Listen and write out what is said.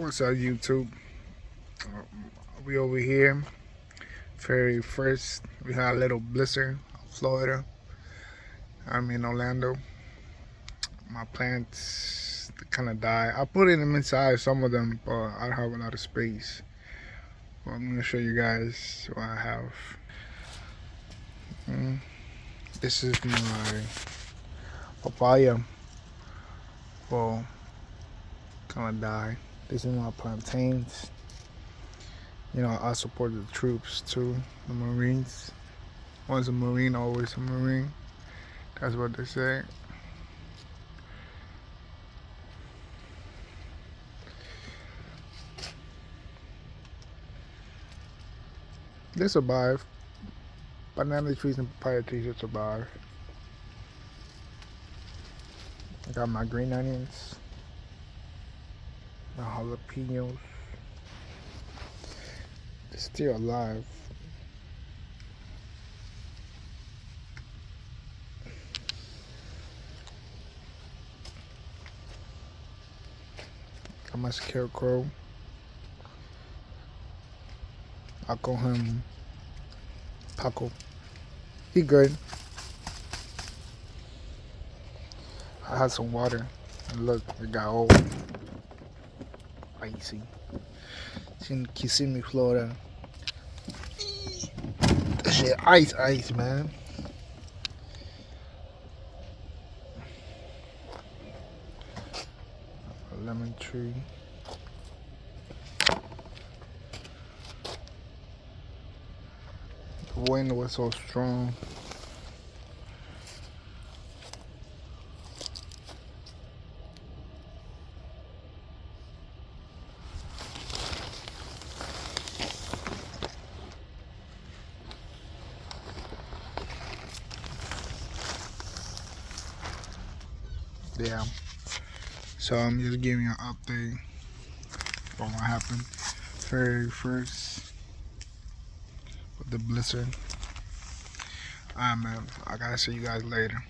What's up, YouTube? We over here. Very first, we had a little blizzard, Florida. I'm in Orlando. My plants kind of died. I put them inside, some of them, but I don't have a lot of space. Well, I'm gonna show you guys what I have. This is my papaya. Well, kind of died. This is my plantains. You know, I support the troops too, the Marines. Once a Marine, always a Marine. That's what they say. They survive. Banana trees and papaya trees will survive. I got my green onions, my jalapenos. They're still alive. Got my scarecrow. I call him Paco. He good. I had some water, and look, it got all icy. It's in Kissimmee, Florida. That shit ice, man. A lemon tree. The wind was so strong. Yeah. So I'm just giving you an update on what happened. Very first with the blizzard. Alright, man. I gotta see you guys later.